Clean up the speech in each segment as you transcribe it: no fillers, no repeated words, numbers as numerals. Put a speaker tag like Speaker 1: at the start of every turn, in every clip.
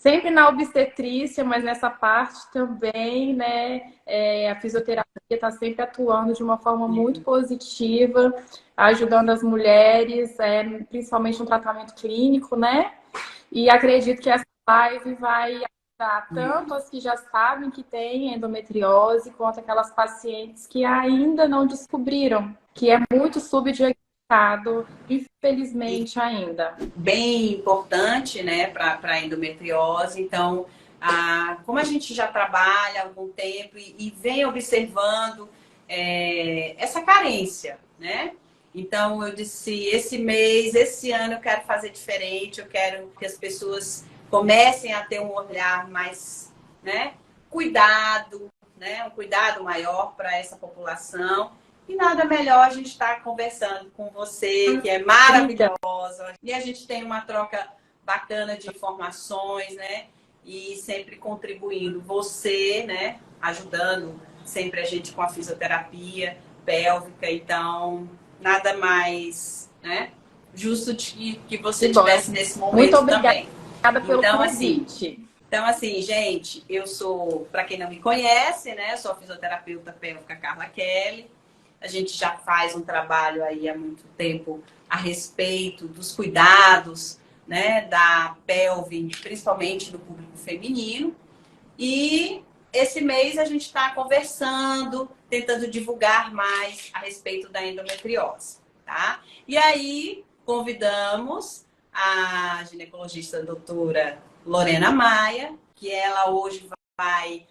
Speaker 1: sempre na obstetrícia, mas nessa parte também, né? A fisioterapia está sempre atuando de uma forma muito positiva, ajudando as mulheres, principalmente no tratamento clínico, né? E acredito que essa live vai ajudar tanto as que já sabem que têm endometriose, quanto aquelas pacientes que ainda não descobriram, que é muito subdiagnosticado, infelizmente ainda.
Speaker 2: Bem importante, né, para a endometriose. Então, como a gente já trabalha há algum tempo e vem observando essa carência, né? Então, eu disse, esse mês, esse ano eu quero fazer diferente, eu quero que as pessoas comecem a ter um olhar mais, né, cuidado, né, um cuidado maior para essa população. E nada melhor a gente estar conversando com você, que é maravilhosa. E a gente tem uma troca bacana de informações, né? E sempre contribuindo. Você, né? Ajudando sempre a gente com a fisioterapia pélvica. Então, nada mais, né? Justo que você estivesse nesse momento
Speaker 1: muito obrigada
Speaker 2: também.
Speaker 1: Pelo
Speaker 2: então,
Speaker 1: convite.
Speaker 2: Assim, gente, eu sou, para quem não me conhece, né? Sou a fisioterapeuta pélvica Carla Kelly. A gente já faz um trabalho aí há muito tempo a respeito dos cuidados, né, da pelve, principalmente do público feminino. E esse mês a gente está conversando, tentando divulgar mais a respeito da endometriose, tá? E aí convidamos a ginecologista doutora Lorena Maia, que ela hoje vai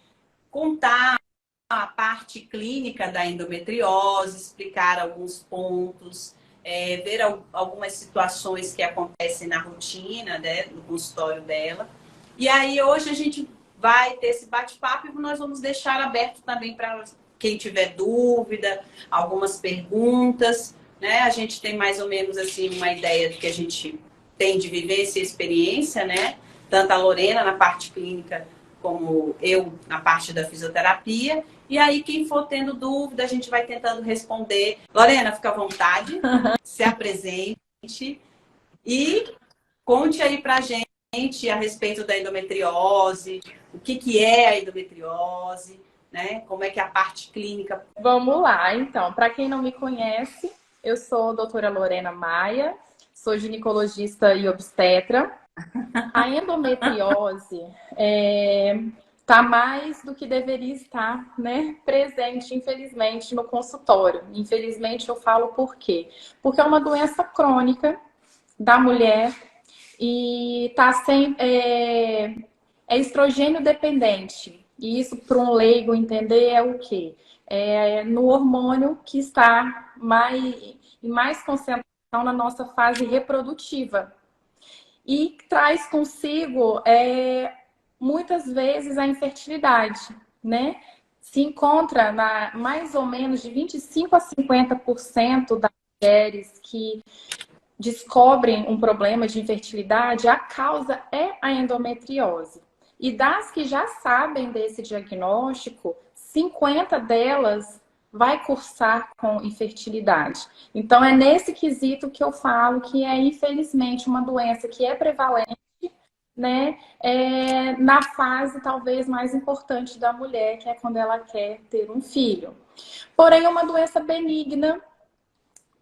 Speaker 2: contar a parte clínica da endometriose, explicar alguns pontos, ver algumas situações que acontecem na rotina, né, no consultório dela. E aí hoje a gente vai ter esse bate-papo e nós vamos deixar aberto também para quem tiver dúvida, algumas perguntas, né? A gente tem mais ou menos assim uma ideia do que a gente tem de vivência e experiência, né? Tanto a Lorena na parte clínica como eu na parte da fisioterapia. E aí, quem for tendo dúvida, a gente vai tentando responder. Lorena, fica à vontade, se apresente e conte aí pra gente a respeito da endometriose, o que é a endometriose, né? Como é que é a parte clínica.
Speaker 1: Vamos lá, então. Para quem não me conhece, eu sou a doutora Lorena Maia, sou ginecologista e obstetra. A endometriose está mais do que deveria estar, né, presente, infelizmente, no consultório. Infelizmente, eu falo por quê? Porque é uma doença crônica da mulher e tá é estrogênio dependente. E isso, para um leigo entender, é o quê? É no hormônio que está em mais concentração na nossa fase reprodutiva. E traz consigo, muitas vezes, a infertilidade, né? Se encontra mais ou menos de 25 a 50% das mulheres que descobrem um problema de infertilidade, a causa é a endometriose. E das que já sabem desse diagnóstico, 50 delas vai cursar com infertilidade. Então, é nesse quesito que eu falo que é, infelizmente, uma doença que é prevalente, né, na fase talvez mais importante da mulher, que é quando ela quer ter um filho. Porém, é uma doença benigna,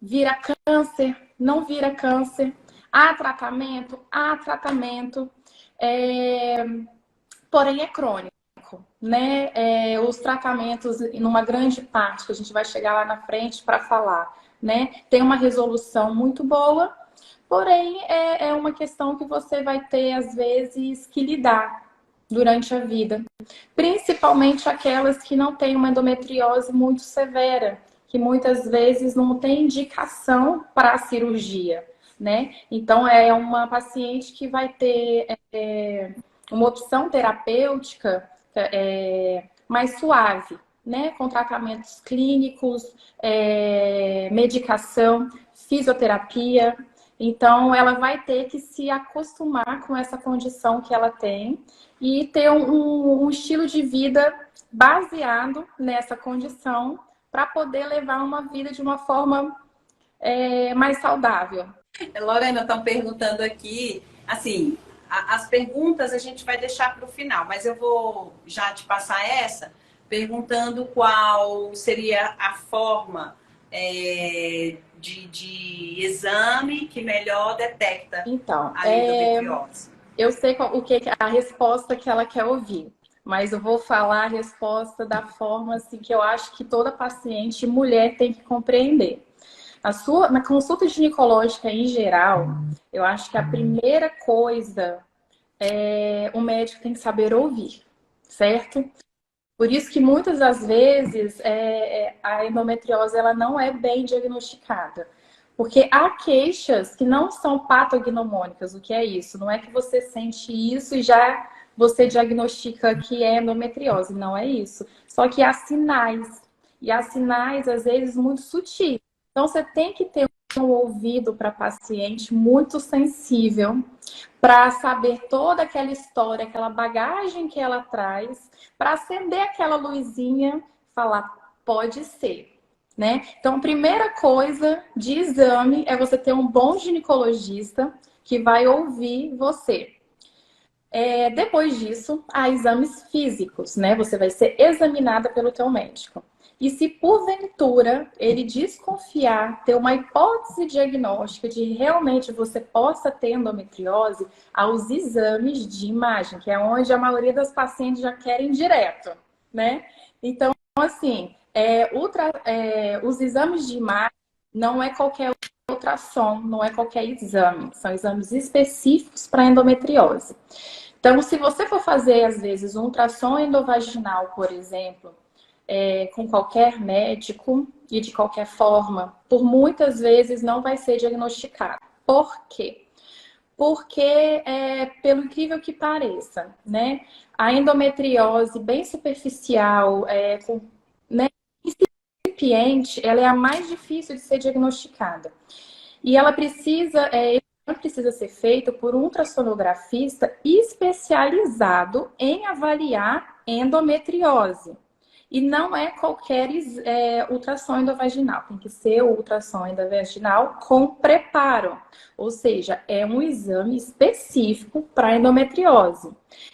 Speaker 1: vira câncer, não vira câncer. Há tratamento? Há tratamento. Porém, é crônico, né? Os tratamentos, numa grande parte, que a gente vai chegar lá na frente para falar, né? Tem uma resolução muito boa, porém, é uma questão que você vai ter, às vezes, que lidar durante a vida. Principalmente aquelas que não têm uma endometriose muito severa, que muitas vezes não tem indicação para a cirurgia, né? Então, é uma paciente que vai ter uma opção terapêutica mais suave, né? Com tratamentos clínicos, medicação, fisioterapia. Então, ela vai ter que se acostumar com essa condição que ela tem e ter um estilo de vida baseado nessa condição para poder levar uma vida de uma forma mais saudável.
Speaker 2: Lorena, estão perguntando aqui, assim, as perguntas a gente vai deixar para o final, mas eu vou já te passar essa, perguntando qual seria a forma de exame que melhor detecta
Speaker 1: Então,
Speaker 2: a endometriose.
Speaker 1: eu sei o que a resposta que ela quer ouvir, mas eu vou falar a resposta da forma assim, que eu acho que toda paciente mulher tem que compreender. Na consulta ginecológica em geral, eu acho que a primeira coisa o médico tem que saber ouvir, certo? Por isso que muitas das vezes a endometriose ela não é bem diagnosticada. Porque há queixas que não são patognomônicas. O que é isso? Não é que você sente isso e já você diagnostica que é endometriose. Não é isso. Só que há sinais. E há sinais, às vezes, muito sutis. Então, você tem que ter um ouvido para paciente muito sensível para saber toda aquela história, aquela bagagem que ela traz, para acender aquela luzinha, falar, pode ser, né? Então, primeira coisa de exame é você ter um bom ginecologista que vai ouvir você. Depois disso, há exames físicos, né? Você vai ser examinada pelo teu médico. E se porventura ele desconfiar, ter uma hipótese diagnóstica de realmente você possa ter endometriose, há os exames de imagem, que é onde a maioria das pacientes já querem direto, né? Então, assim, os exames de imagem não é qualquer ultrassom, não é qualquer exame, são exames específicos para endometriose. Então, se você for fazer, às vezes, um ultrassom endovaginal, por exemplo, com qualquer médico e de qualquer forma, por muitas vezes não vai ser diagnosticado. Por quê? Porque, pelo incrível que pareça, né, a endometriose bem superficial, né, incipiente, ela é a mais difícil de ser diagnosticada. E ela precisa ser feito por um ultrassonografista especializado em avaliar endometriose. E não é qualquer ultrassom endovaginal, tem que ser o ultrassom endovaginal com preparo. Ou seja, é um exame específico para endometriose.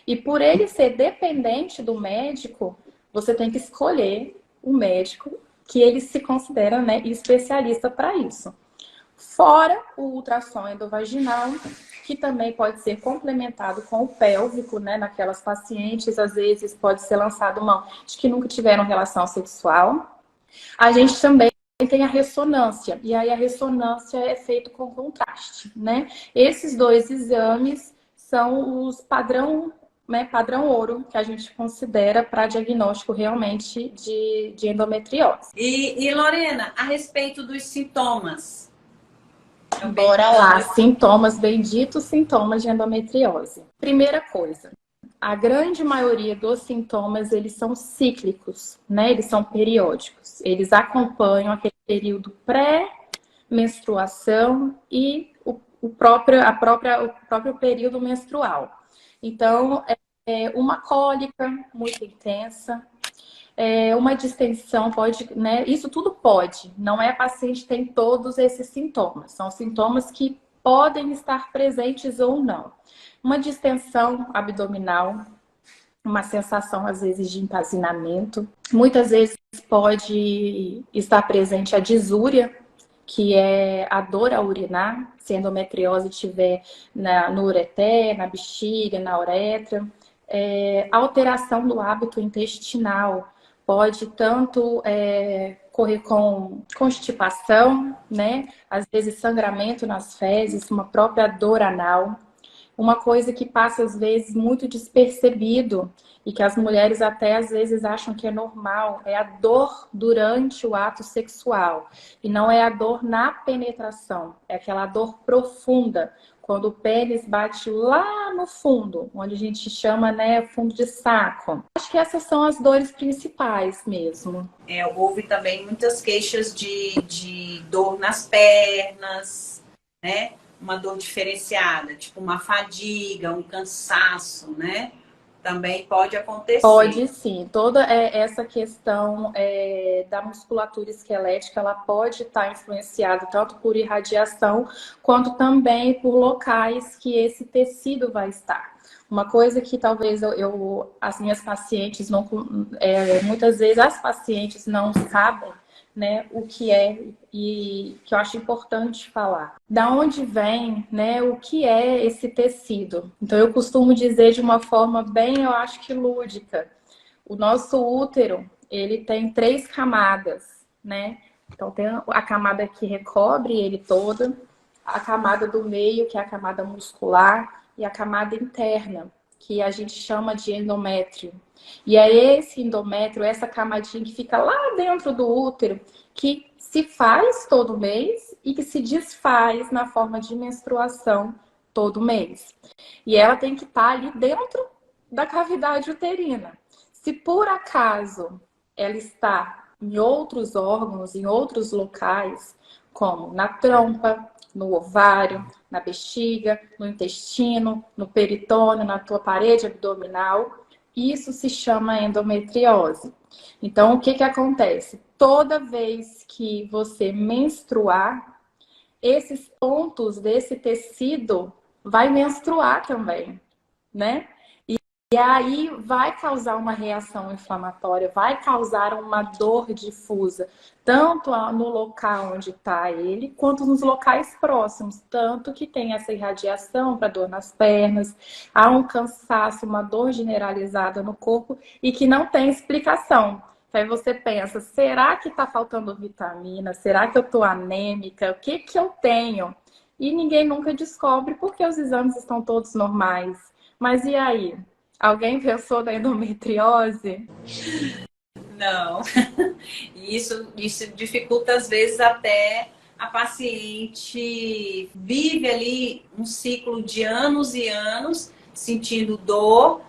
Speaker 1: E por ele ser dependente do médico, você tem que escolher o médico que ele se considera, né, especialista para isso. Fora o ultrassom endovaginal, que também pode ser complementado com o pélvico, né? Naquelas pacientes, às vezes pode ser lançado mão de que nunca tiveram relação sexual. A gente também tem a ressonância, e aí a ressonância é feita com contraste, né? Esses dois exames são os padrão, né, padrão ouro que a gente considera para diagnóstico realmente de endometriose.
Speaker 2: E Lorena, a respeito dos sintomas.
Speaker 1: Bora lá, sintomas, benditos sintomas de endometriose. Primeira coisa, a grande maioria dos sintomas, eles são cíclicos, né? Eles são periódicos. Eles acompanham aquele período pré-menstruação e o próprio período menstrual. Então, uma cólica muito intensa, uma distensão pode, né? Isso tudo pode. Não é a paciente tem todos esses sintomas. São sintomas que podem estar presentes ou não. Uma distensão abdominal, uma sensação às vezes de empazinamento. Muitas vezes pode estar presente a disúria, que é a dor ao urinar, se a endometriose estiver no ureter, na bexiga, na uretra. Alteração do hábito intestinal, pode tanto correr com constipação, né? Às vezes sangramento nas fezes, uma própria dor anal. Uma coisa que passa às vezes muito despercebido e que as mulheres até às vezes acham que é normal, é a dor durante o ato sexual. E não é a dor na penetração, é aquela dor profunda, quando o pênis bate lá no fundo, onde a gente chama, né, fundo de saco. Acho que essas são as dores principais mesmo.
Speaker 2: Houve também muitas queixas de dor nas pernas, né? Uma dor diferenciada, tipo uma fadiga, um cansaço, né? também pode
Speaker 1: Pode
Speaker 2: acontecer.
Speaker 1: sim, toda essa questão da musculatura esquelética, ela pode estar influenciada tanto por irradiação, quanto também por locais que esse tecido vai estar. Uma coisa que talvez as minhas pacientes não, muitas vezes as pacientes não sabem, né, o que é e que eu acho importante falar. Da onde vem, né, o que é esse tecido? Então eu costumo dizer de uma forma bem, eu acho que lúdica. O nosso útero, ele tem 3 camadas, né? Então tem a camada que recobre ele toda, a camada do meio, que é a camada muscular, e a camada interna, que a gente chama de endométrio. E é esse endométrio, essa camadinha que fica lá dentro do útero, que se faz todo mês e que se desfaz na forma de menstruação todo mês. E ela tem que estar ali dentro da cavidade uterina. Se por acaso ela está em outros órgãos, em outros locais, como na trompa, no ovário, na bexiga, no intestino, no peritônio, na tua parede abdominal, isso se chama endometriose. Então, o que que acontece? Toda vez que você menstruar, esses pontos desse tecido vai menstruar também, né? E aí vai causar uma reação inflamatória, vai causar uma dor difusa, tanto no local onde está ele, quanto nos locais próximos. Tanto que tem essa irradiação para dor nas pernas, há um cansaço, uma dor generalizada no corpo e que não tem explicação. Aí você pensa, será que está faltando vitamina? Será que eu estou anêmica? O que que eu tenho? E ninguém nunca descobre porque os exames estão todos normais. Mas e aí? Alguém pensou na endometriose?
Speaker 2: Não. Isso dificulta, às vezes, até a paciente vive ali um ciclo de anos e anos sentindo dor,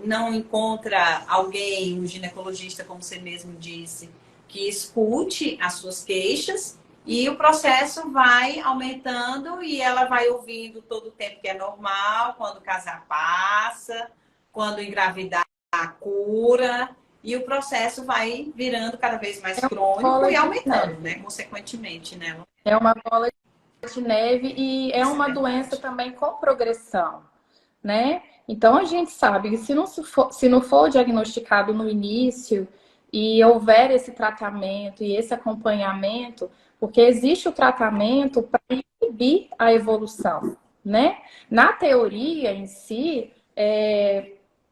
Speaker 2: não encontra alguém, um ginecologista, como você mesmo disse, que escute as suas queixas e o processo vai aumentando e ela vai ouvindo todo o tempo que é normal, quando o casar passa, quando engravidar a cura. E o processo vai virando cada vez mais
Speaker 1: É uma
Speaker 2: crônico
Speaker 1: bola
Speaker 2: e
Speaker 1: de
Speaker 2: aumentando, né?
Speaker 1: neve.
Speaker 2: Consequentemente, né?
Speaker 1: É uma bola de neve e é
Speaker 2: Isso é
Speaker 1: uma doença
Speaker 2: verdade.
Speaker 1: também com progressão, né? Então a gente sabe que se não for diagnosticado no início e houver esse tratamento e esse acompanhamento, porque existe o tratamento para inibir a evolução, né? Na teoria em si,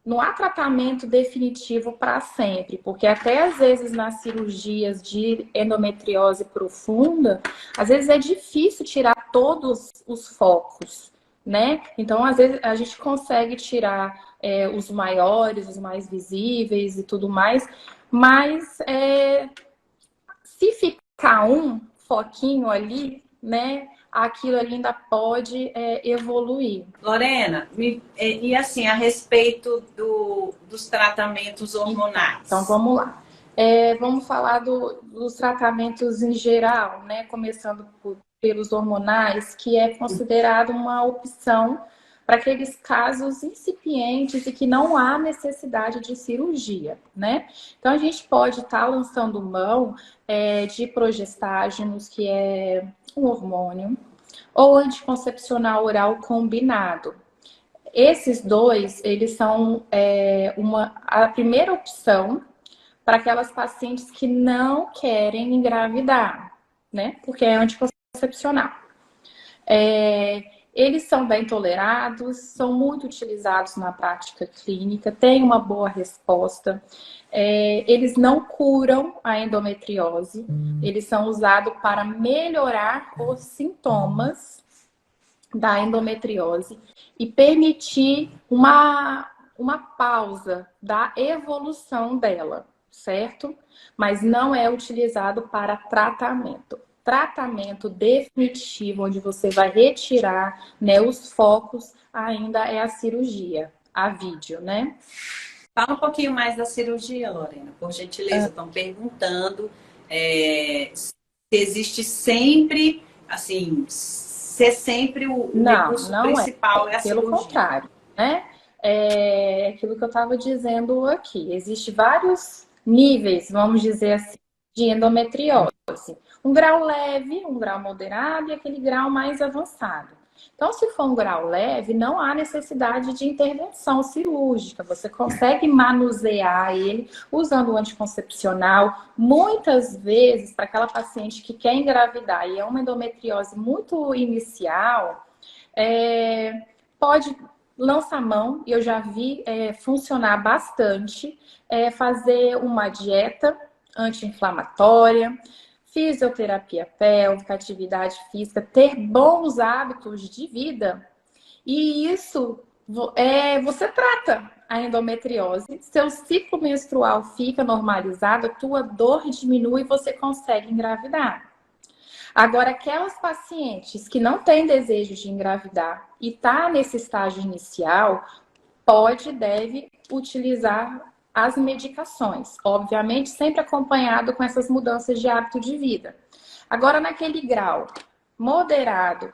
Speaker 1: não há tratamento definitivo para sempre, porque até às vezes nas cirurgias de endometriose profunda, às vezes é difícil tirar todos os focos, né? Então, às vezes, a gente consegue tirar os maiores, os mais visíveis e tudo mais, mas se ficar um foquinho ali, né? Aquilo ali ainda pode evoluir.
Speaker 2: Lorena, e assim, a respeito dos tratamentos
Speaker 1: Então,
Speaker 2: hormonais?
Speaker 1: vamos lá. Vamos falar dos tratamentos em geral, né? Começando pelos hormonais, que é considerado uma opção para aqueles casos incipientes e que não há necessidade de cirurgia, né? Então, a gente pode estar lançando mão de progestágenos, que é um hormônio, ou anticoncepcional oral combinado. Esses dois, eles são a primeira opção para aquelas pacientes que não querem engravidar, né? Porque é anticoncepcional. Eles são bem tolerados, são muito utilizados na prática clínica, têm uma boa resposta. Eles não curam a endometriose, eles são usados para melhorar os sintomas da endometriose e permitir uma pausa da evolução dela, certo? Mas não é utilizado para tratamento. Tratamento definitivo, onde você vai retirar, né, os focos, ainda é a cirurgia, a vídeo, né?
Speaker 2: Fala um pouquinho mais da cirurgia, Lorena, por gentileza. Estão perguntando se existe sempre, assim, ser sempre o
Speaker 1: Não,
Speaker 2: recurso
Speaker 1: não é.
Speaker 2: principal é a
Speaker 1: Pelo
Speaker 2: cirurgia.
Speaker 1: contrário, né? aquilo que eu estava dizendo aqui. Existem vários níveis, vamos dizer assim, de endometriose. Um grau leve, um grau moderado e aquele grau mais avançado. Então, se for um grau leve, não há necessidade de intervenção cirúrgica. Você consegue manusear ele usando o anticoncepcional. Muitas vezes, para aquela paciente que quer engravidar e é uma endometriose muito inicial, pode lançar mão, e eu já vi funcionar bastante, fazer uma dieta anti-inflamatória, fisioterapia pélvica, atividade física, ter bons hábitos de vida. E isso você trata a endometriose, seu ciclo menstrual fica normalizado, a tua dor diminui e você consegue engravidar. Agora, aquelas pacientes que não têm desejo de engravidar e tá nesse estágio inicial, deve utilizar as medicações, obviamente sempre acompanhado com essas mudanças de hábito de vida. Agora, naquele grau moderado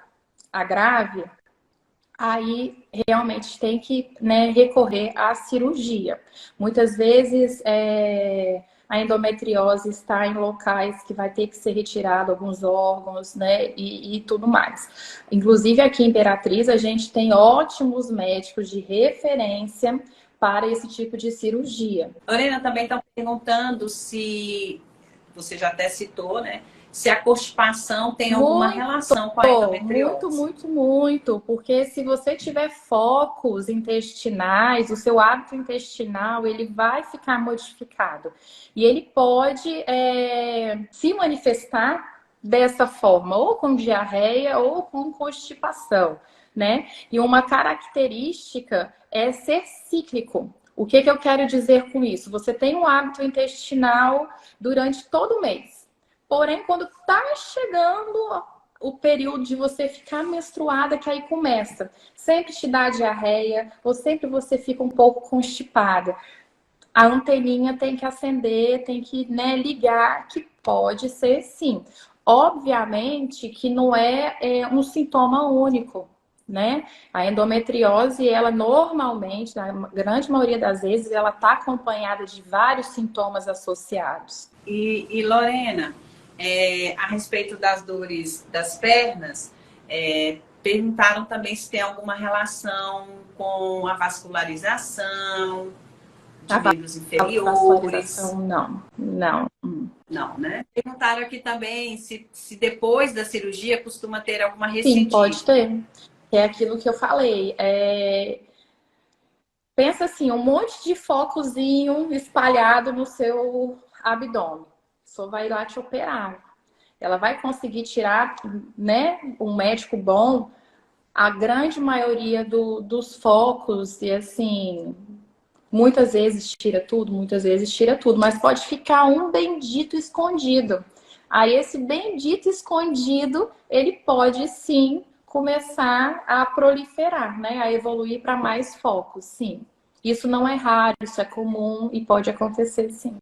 Speaker 1: a grave, aí realmente tem que, né, recorrer à cirurgia. Muitas vezes a endometriose está em locais que vai ter que ser retirado alguns órgãos, né, e tudo mais. Inclusive aqui em Imperatriz a gente tem ótimos médicos de referência para esse tipo de cirurgia.
Speaker 2: Lorena, também estão perguntando se, você já até citou, né? Se a constipação tem alguma relação com a endometriose.
Speaker 1: Muito. Porque se você tiver focos intestinais, o seu hábito intestinal, ele vai ficar modificado. E ele pode se manifestar dessa forma, ou com diarreia ou com constipação, né? E uma característica é ser cíclico. O que eu quero dizer com isso? Você tem um hábito intestinal durante todo o mês. Porém, quando tá chegando o período de você ficar menstruada, que aí começa. Sempre te dá diarreia, ou sempre você fica um pouco constipada. A anteninha tem que acender, tem que, né, ligar, que pode ser sim. Obviamente que não é um sintoma único, né? A endometriose, ela normalmente, na grande maioria das vezes, ela está acompanhada de vários sintomas associados.
Speaker 2: E Lorena, a respeito das dores das pernas, perguntaram também se tem alguma relação com a vascularização de membros inferiores.
Speaker 1: Não.
Speaker 2: Não, né? Perguntaram aqui também se depois da cirurgia costuma ter alguma recidiva.
Speaker 1: Sim, pode ter. É aquilo que eu falei. Pensa assim, um monte de focozinho espalhado no seu abdômen. Só vai lá te operar. Ela vai conseguir tirar, né, um médico bom, a grande maioria dos focos, e assim, muitas vezes tira tudo, mas pode ficar um bendito escondido. Aí esse bendito escondido, ele pode sim começar a proliferar, né, a evoluir para mais focos, sim. Isso não é raro, isso é comum e pode acontecer sim.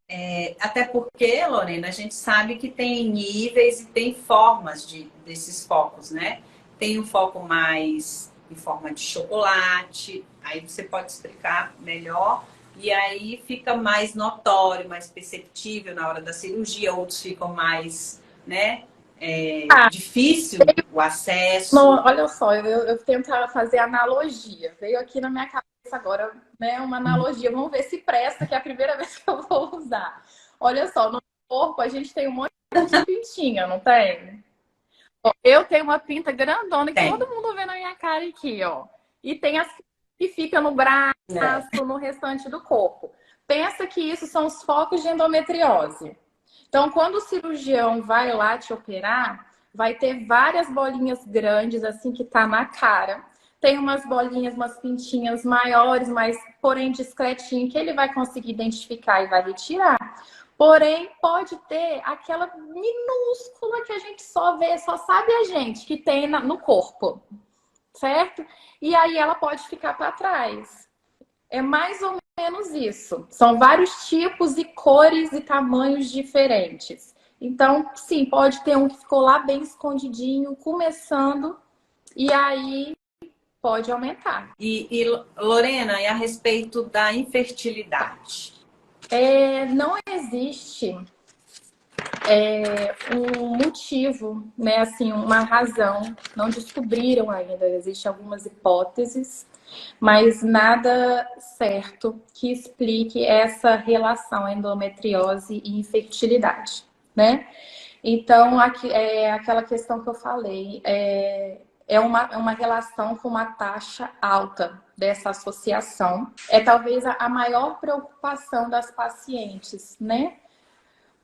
Speaker 2: Até porque, Lorena, a gente sabe que tem níveis e tem formas desses focos, né? Tem um foco mais em forma de chocolate, aí você pode explicar melhor, e aí fica mais notório, mais perceptível na hora da cirurgia, outros ficam mais, né? Difícil o acesso.
Speaker 1: Não, olha só, eu tento fazer analogia. Veio aqui na minha cabeça agora, né, uma analogia. Vamos ver se presta, que é a primeira vez que eu vou usar. Olha só, no corpo a gente tem um monte de pintinha, não tem? Eu tenho uma pinta grandona que todo mundo vê na minha cara aqui, ó. E tem as que ficam no braço, no restante do corpo. Pensa que isso são os focos de endometriose. Então, quando o cirurgião vai lá te operar, vai ter várias bolinhas grandes, assim, que tá na cara. Tem umas bolinhas, umas pintinhas maiores, mas porém discretinho, que ele vai conseguir identificar e vai retirar. Porém, pode ter aquela minúscula que a gente só vê, só sabe a gente, que tem no corpo, certo? E aí ela pode ficar para trás. É mais ou menos isso. São vários tipos e cores e tamanhos diferentes. Então, sim, pode ter um que ficou lá bem escondidinho, começando, e aí pode aumentar.
Speaker 2: Lorena, e a respeito da infertilidade?
Speaker 1: Não existe um motivo, né, assim, uma razão, não descobriram ainda, existem algumas hipóteses, mas nada certo que explique essa relação endometriose e infertilidade, né? Então, aqui, aquela questão que eu falei, é uma relação com uma taxa alta dessa associação. É talvez a maior preocupação das pacientes, né?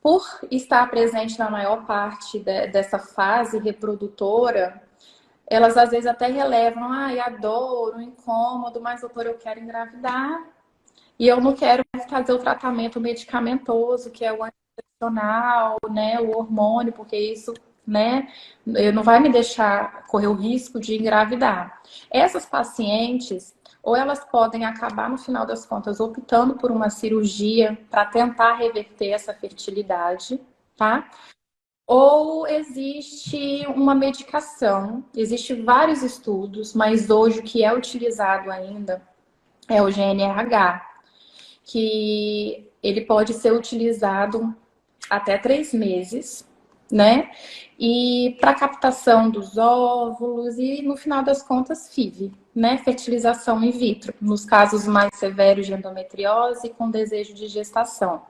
Speaker 1: Por estar presente na maior parte dessa fase reprodutora, elas às vezes até relevam, a dor, o incômodo, mas doutor, eu quero engravidar e eu não quero fazer o tratamento medicamentoso, que é o anticoncepcional, né, o hormônio, porque isso, né, não vai me deixar correr o risco de engravidar. Essas pacientes, ou elas podem acabar, no final das contas, optando por uma cirurgia para tentar reverter essa fertilidade, tá? Ou existe uma medicação, existem vários estudos, mas hoje o que é utilizado ainda é o GnRH, que ele pode ser utilizado até 3 meses, né? E para captação dos óvulos e, no final das contas, FIV, né? Fertilização in vitro, nos casos mais severos de endometriose com desejo de gestação.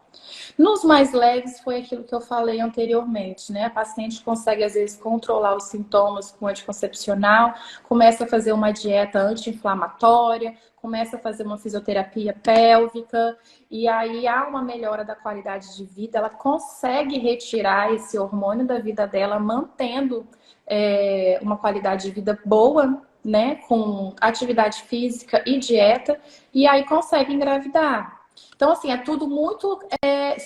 Speaker 1: Nos mais leves foi aquilo que eu falei anteriormente, né? A paciente consegue às vezes controlar os sintomas com anticoncepcional, começa a fazer uma dieta anti-inflamatória, começa a fazer uma fisioterapia pélvica e aí há uma melhora da qualidade de vida, ela consegue retirar esse hormônio da vida dela, mantendo uma qualidade de vida boa, né? Com atividade física e dieta, e aí consegue engravidar. Então, assim, é tudo muito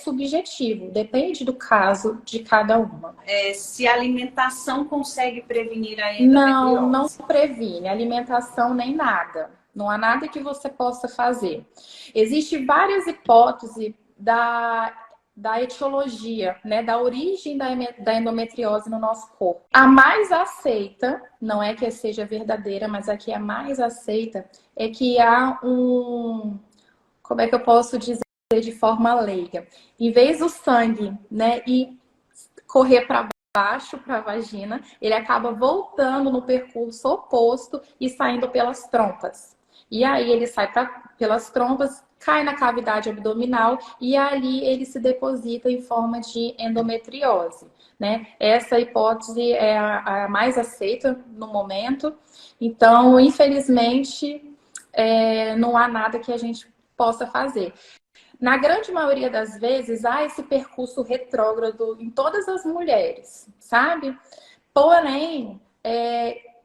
Speaker 1: subjetivo, depende do caso de cada uma.
Speaker 2: Se a alimentação consegue prevenir a endometriose?
Speaker 1: Não previne alimentação nem nada. Não há nada que você possa fazer. Existem várias hipóteses da etiologia, né, da origem da endometriose no nosso corpo. A mais aceita, não é que seja verdadeira, mas a que é mais aceita é que há como é que eu posso dizer de forma leiga? Em vez do sangue, né, e correr para baixo, para a vagina, ele acaba voltando no percurso oposto e saindo pelas trompas. E aí ele sai pelas trompas, cai na cavidade abdominal e ali ele se deposita em forma de endometriose, né? Essa hipótese é a mais aceita no momento. Então, infelizmente, não há nada que a gente possa fazer. Na grande maioria das vezes, há esse percurso retrógrado em todas as mulheres, sabe? Porém,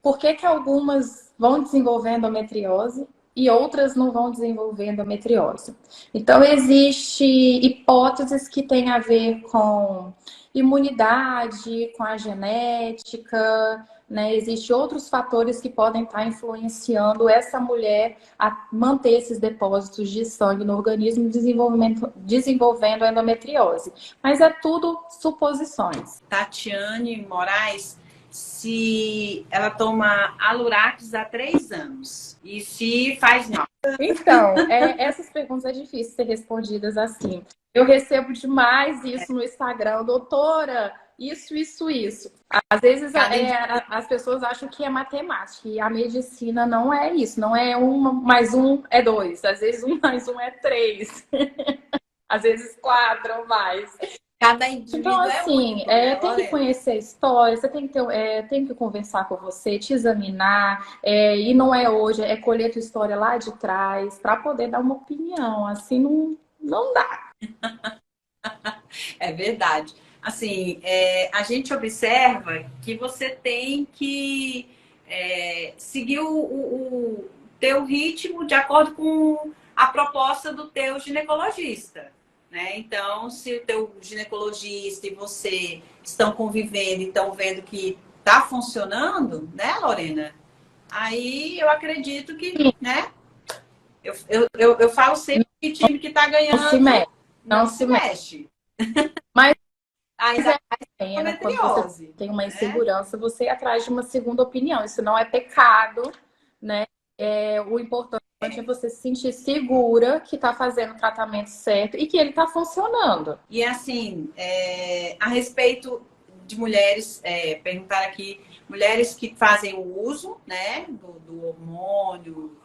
Speaker 1: por que algumas vão desenvolver endometriose e outras não vão desenvolver endometriose? Então, existem hipóteses que têm a ver com imunidade, com a genética, né? Existem outros fatores que podem estar influenciando essa mulher a manter esses depósitos de sangue no organismo desenvolvendo endometriose. Mas é tudo suposições.
Speaker 2: Tatiane Moraes, se ela toma Alurax há 3 anos e se faz não.
Speaker 1: Então, essas perguntas é difícil ser respondidas assim. Eu recebo demais isso no Instagram, doutora, isso. Às vezes as pessoas acham que é matemática e a medicina não é isso, não é 1 mais 1 é 2, às vezes 1 mais 1 é 3, às vezes 4 ou mais.
Speaker 2: Cada indivíduo
Speaker 1: então, assim,
Speaker 2: único, né,
Speaker 1: tem que conhecer a história, você tem que conversar com você, te examinar, e não é hoje, é colher tua história lá de trás para poder dar uma opinião, assim não dá.
Speaker 2: É verdade. Assim, a gente observa que você tem que seguir o teu ritmo de acordo com a proposta do teu ginecologista, né? Então, se o teu ginecologista e você estão convivendo e estão vendo que está funcionando, né, Lorena? Aí eu acredito que, né? Eu falo sempre que time que está ganhando
Speaker 1: não se mexe. Mas ainda quando você tem uma insegurança, você ir atrás de uma segunda opinião. Isso não é pecado, né? O importante é você se sentir segura que está fazendo o tratamento certo e que ele está funcionando.
Speaker 2: E assim, a respeito de mulheres, perguntar aqui, mulheres que fazem o uso, né, do hormônio,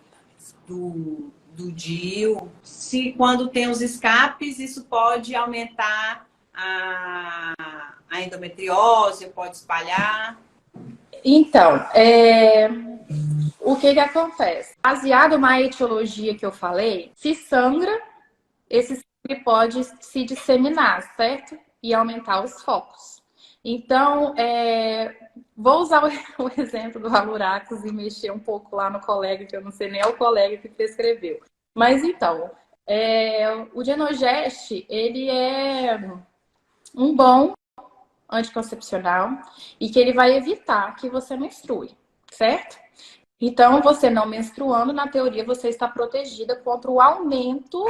Speaker 2: do DIU, se quando tem os escapes, isso pode aumentar a endometriose, pode espalhar?
Speaker 1: Então, o que que acontece? Baseado na etiologia que eu falei, se sangra, esse sangue pode se disseminar, certo? E aumentar os focos. Então, vou usar o exemplo do Alurax e mexer um pouco lá no colega, que eu não sei nem é o colega que prescreveu. Mas então, o Genogest, ele é um bom anticoncepcional e que ele vai evitar que você menstrue, certo? Então, você não menstruando, na teoria, você está protegida contra o aumento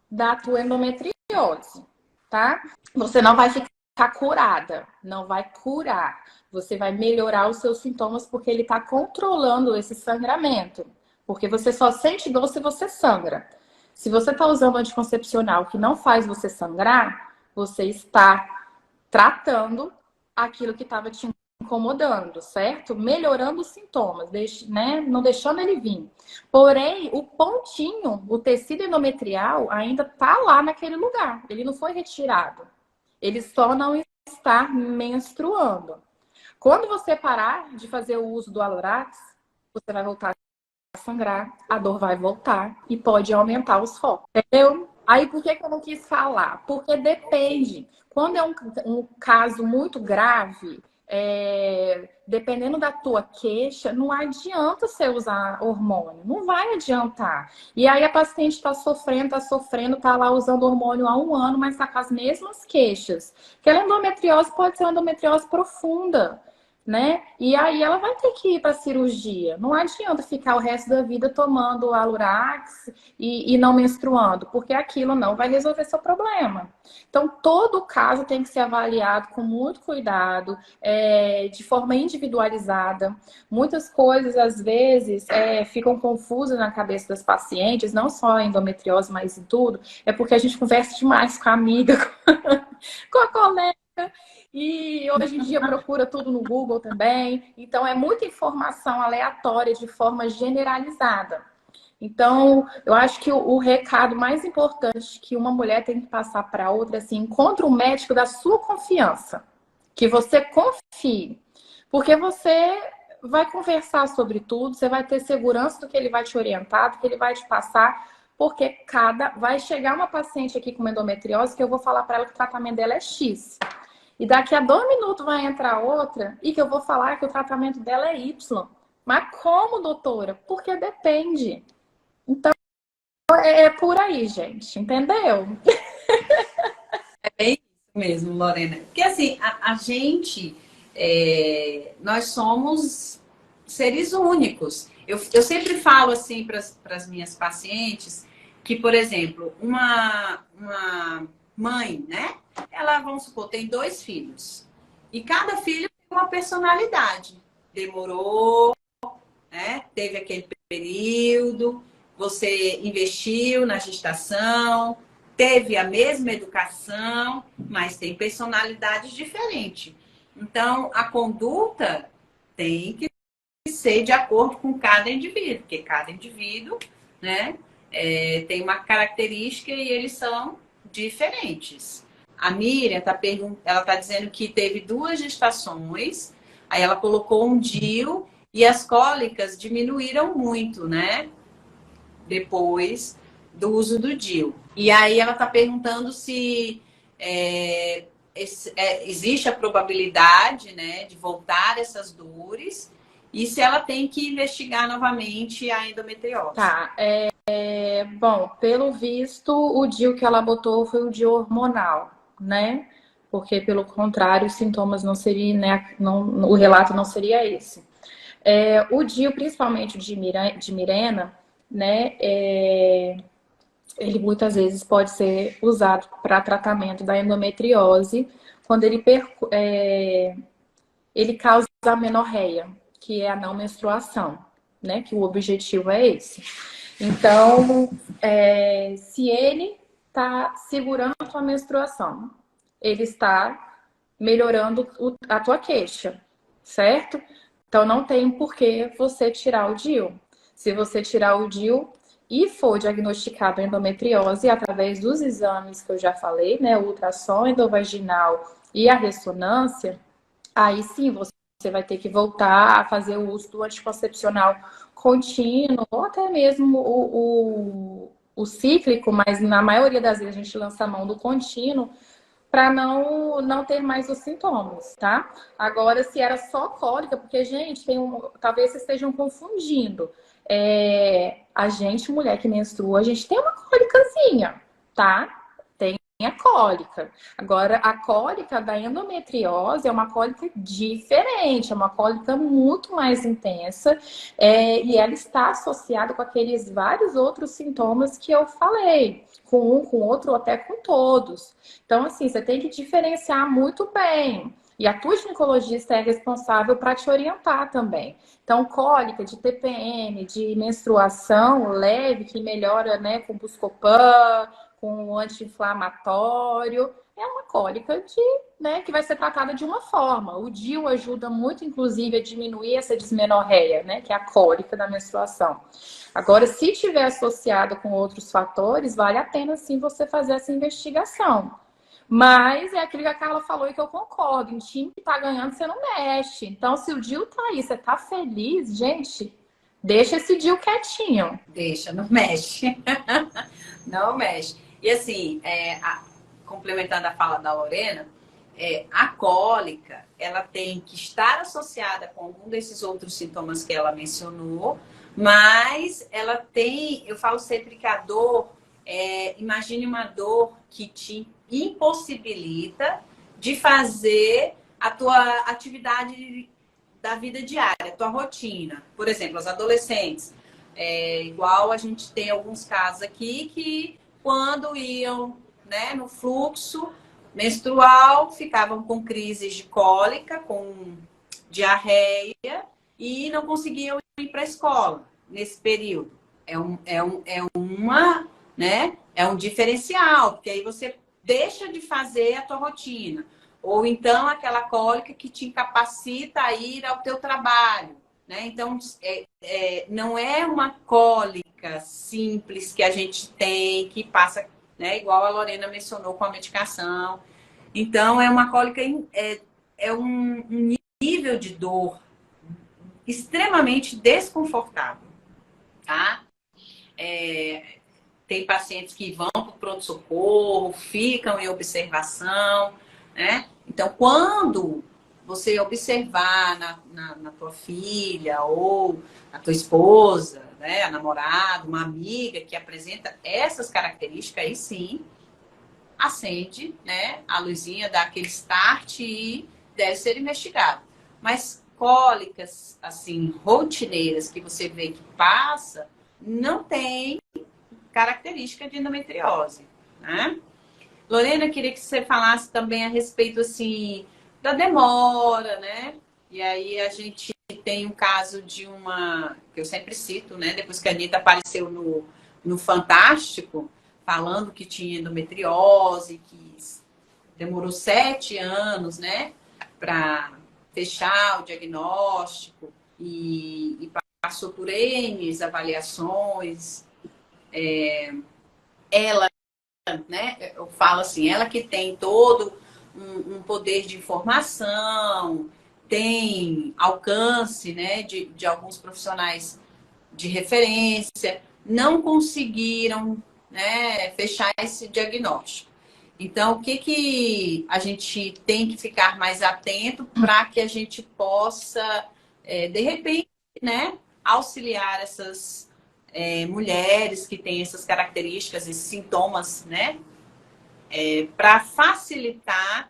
Speaker 1: da tua endometriose, tá? Você não vai ficar curada, não vai curar. Você vai melhorar os seus sintomas porque ele está controlando esse sangramento. Porque você só sente dor se você sangra. Se você está usando anticoncepcional que não faz você sangrar, você está tratando aquilo que estava te incomodando, certo? Melhorando os sintomas, né? Não deixando ele vir. Porém, o pontinho, o tecido endometrial ainda está lá naquele lugar. Ele não foi retirado. Ele só não está menstruando. Quando você parar de fazer o uso do Allorax, você vai voltar a sangrar, a dor vai voltar e pode aumentar os focos. Entendeu? Aí, por que eu não quis falar? Porque depende. Quando é um caso muito grave, dependendo da tua queixa, não adianta você usar hormônio. Não vai adiantar. E aí a paciente está sofrendo, está lá usando hormônio há um ano, mas está com as mesmas queixas. Aquela endometriose pode ser uma endometriose profunda, né? E aí ela vai ter que ir para cirurgia. Não adianta ficar o resto da vida tomando Alurax e não menstruando, porque aquilo não vai resolver seu problema. Então, todo caso tem que ser avaliado com muito cuidado, de forma individualizada. Muitas coisas, às vezes, ficam confusas na cabeça das pacientes, não só a endometriose, mas em tudo. É porque a gente conversa demais com a amiga, com a colega. E hoje em dia procura tudo no Google também. Então, é muita informação aleatória de forma generalizada. Então, eu acho que o recado mais importante que uma mulher tem que passar para outra é assim, encontre um médico da sua confiança, que você confie. Porque você vai conversar sobre tudo, você vai ter segurança do que ele vai te orientar, do que ele vai te passar, porque vai chegar uma paciente aqui com uma endometriose que eu vou falar para ela que o tratamento dela é X. E daqui a 2 minutos vai entrar outra e que eu vou falar que o tratamento dela é Y. Mas como, doutora? Porque depende. Então, é por aí, gente. Entendeu?
Speaker 2: É bem isso mesmo, Lorena. Porque assim, a gente, nós somos seres únicos. Eu sempre falo assim para as minhas pacientes que, por exemplo, uma mãe, né? Ela, vamos supor, tem 2 filhos. E cada filho tem uma personalidade. Demorou, né? Teve aquele período, você investiu na gestação, teve a mesma educação, mas tem personalidades diferentes. Então, a conduta tem que ser de acordo com cada indivíduo, porque cada indivíduo, né, tem uma característica e eles são diferentes. A Miriam ela tá dizendo que teve 2 gestações, aí ela colocou um DIU e as cólicas diminuíram muito, né? Depois do uso do DIU. E aí ela está perguntando se existe a probabilidade, né, de voltar essas dores e se ela tem que investigar novamente a endometriose.
Speaker 1: Tá. Bom, pelo visto, o DIU que ela botou foi o DIU hormonal, né? Porque, pelo contrário, os sintomas não seriam, né? O relato não seria esse. O DIU, principalmente de Mirena, né? Ele muitas vezes pode ser usado para tratamento da endometriose quando ele causa amenorreia, que é a não menstruação, né? Que o objetivo é esse. Então, se ele está segurando a tua menstruação, ele está melhorando a tua queixa, certo? Então, não tem por que você tirar o DIU. Se você tirar o DIU e for diagnosticado endometriose através dos exames que eu já falei, né? O ultrassom endovaginal e a ressonância, aí sim você vai ter que voltar a fazer o uso do anticoncepcional contínuo, ou até mesmo o cíclico, mas na maioria das vezes a gente lança a mão do contínuo para não ter mais os sintomas, tá? Agora, se era só cólica, porque, gente, talvez vocês estejam confundindo. A gente, mulher que menstrua, a gente tem uma cólicazinha, tá? Tem a cólica. Agora, a cólica da endometriose é uma cólica diferente, é uma cólica muito mais intensa, e ela está associada com aqueles vários outros sintomas que eu falei, com um, com outro, ou até com todos. Então, assim, você tem que diferenciar muito bem. E a tua ginecologista é responsável para te orientar também. Então, cólica de TPM, de menstruação leve, que melhora, né, com Buscopan, com anti-inflamatório, é uma cólica né, que vai ser tratada de uma forma. O DIU ajuda muito, inclusive, a diminuir essa dismenorreia, né, que é a cólica da menstruação. Agora, se tiver associado com outros fatores, vale a pena sim você fazer essa investigação. Mas é aquilo que a Carla falou e que eu concordo. Em time que tá ganhando, você não mexe. Então, se o Dil tá aí, você tá feliz, gente, deixa esse Dil quietinho.
Speaker 2: Deixa, não mexe. Não mexe. E assim, complementando a fala da Lorena, a cólica, ela tem que estar associada com algum desses outros sintomas que ela mencionou, mas ela tem, eu falo sempre que a dor, imagine uma dor que te impossibilita de fazer a tua atividade da vida diária, a tua rotina. Por exemplo, os adolescentes. Igual a gente tem alguns casos aqui que quando iam, né, no fluxo menstrual, ficavam com crises de cólica, com diarreia e não conseguiam ir para a escola nesse período. É um diferencial, porque aí você deixa de fazer a tua rotina. Ou então aquela cólica que te incapacita a ir ao teu trabalho. Né? Então, não é uma cólica simples que a gente tem, que passa, né, igual a Lorena mencionou com a medicação. Então, é uma cólica, um nível de dor extremamente desconfortável, tá? Tem pacientes que vão para o pronto-socorro, ficam em observação, né? Então, quando você observar na tua filha ou na tua esposa, né, a namorada, uma amiga que apresenta essas características, aí sim, acende, né, a luzinha, dá aquele start e deve ser investigado. Mas cólicas, assim, rotineiras que você vê que passa, não tem característica de endometriose, né? Lorena, queria que você falasse também a respeito, assim, da demora, né? E aí a gente tem um caso de uma, que eu sempre cito, né? Depois que a Anitta apareceu no Fantástico, falando que tinha endometriose, que demorou 7 anos, né? Para fechar o diagnóstico e passou por N avaliações. Ela, né? Eu falo assim, ela que tem todo um poder de informação, tem alcance, né, de alguns profissionais de referência, não conseguiram, né, fechar esse diagnóstico. Então, o que a gente tem que ficar mais atento para que a gente possa, de repente, né, auxiliar essas mulheres que têm essas características, esses sintomas, né, para facilitar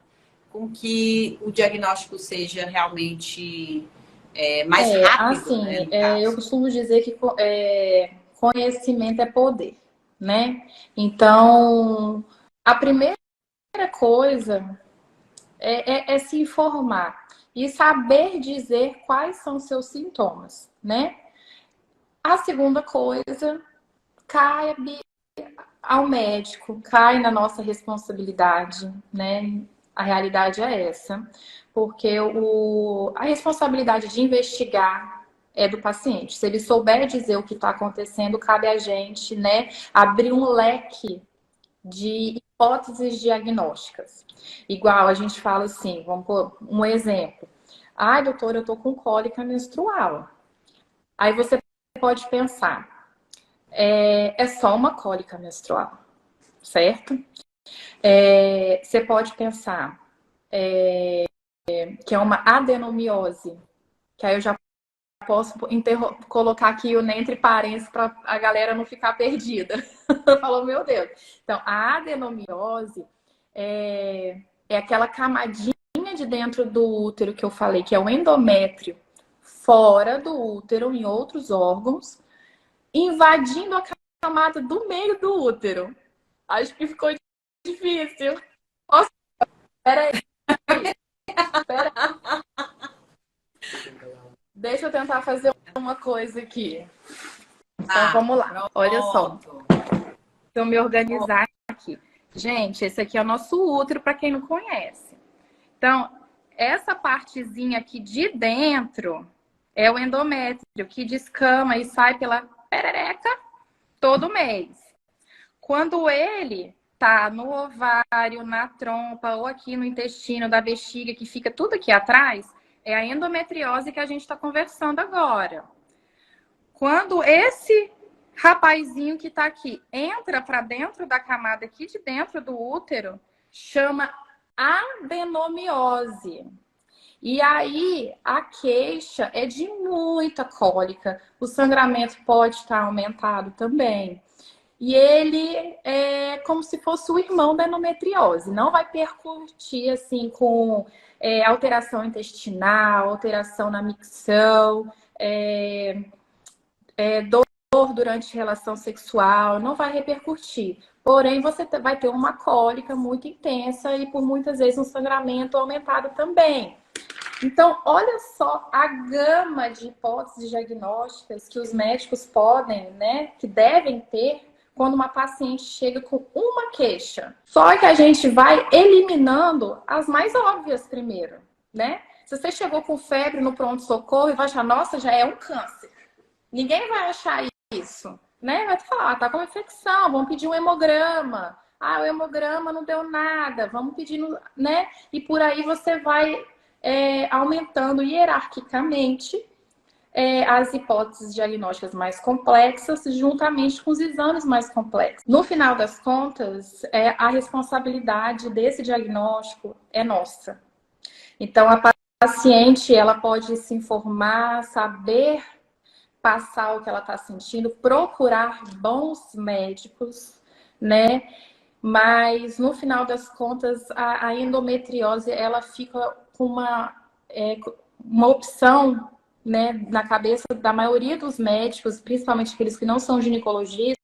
Speaker 2: com que o diagnóstico seja realmente mais rápido, né,
Speaker 1: Assim,
Speaker 2: no caso.
Speaker 1: eu costumo dizer que conhecimento é poder, né? Então, a primeira coisa é se informar e saber dizer quais são seus sintomas, né? A segunda coisa, cabe ao médico, cai na nossa responsabilidade, né? A realidade é essa, porque a responsabilidade de investigar é do paciente. Se ele souber dizer o que está acontecendo, cabe a gente, né, abrir um leque de hipóteses diagnósticas. Igual a gente fala assim, vamos pôr um exemplo. Ai, doutor, eu tô com cólica menstrual. Aí você pode pensar, é só uma cólica menstrual, certo? Você pode pensar que é uma adenomiose, que aí eu já posso colocar aqui o entre parênteses para a galera não ficar perdida. Falou, meu Deus. Então, a adenomiose é aquela camadinha de dentro do útero que eu falei, que é o endométrio, fora do útero, em outros órgãos, invadindo a camada do meio do útero. Acho que ficou difícil. Nossa, peraí. Deixa eu tentar fazer uma coisa aqui. Então, vamos lá.
Speaker 2: Pronto.
Speaker 1: Olha só. Deixa eu me organizar aqui. Gente, esse aqui é o nosso útero, para quem não conhece. Então, essa partezinha aqui de dentro é o endométrio, que descama e sai pela perereca todo mês. Quando ele tá no ovário, na trompa ou aqui no intestino da bexiga, que fica tudo aqui atrás, é a endometriose que a gente está conversando agora. Quando esse rapazinho que tá aqui entra para dentro da camada aqui de dentro do útero, chama adenomiose. E aí a queixa é de muita cólica. O sangramento pode estar aumentado também. E ele é como se fosse o irmão da endometriose. Não vai percutir assim com alteração intestinal, alteração na micção, dor durante relação sexual, não vai repercutir. Porém, você vai ter uma cólica muito intensa e por muitas vezes um sangramento aumentado também. Então, olha só a gama de hipóteses diagnósticas que os médicos podem, né, que devem ter quando uma paciente chega com uma queixa. Só que a gente vai eliminando as mais óbvias primeiro, né? Se você chegou com febre no pronto-socorro e vai achar, nossa, já é um câncer. Ninguém vai achar isso, né? Vai falar, tá com infecção, vamos pedir um hemograma. Ah, o hemograma não deu nada, vamos pedir, né? E por aí você vai aumentando hierarquicamente as hipóteses diagnósticas mais complexas, juntamente com os exames mais complexos. No final das contas, a responsabilidade desse diagnóstico é nossa. Então, a paciente, ela pode se informar, saber passar o que ela está sentindo, procurar bons médicos, né? Mas, no final das contas, a endometriose, ela fica com uma opção, né, na cabeça da maioria dos médicos, principalmente aqueles que não são ginecologistas,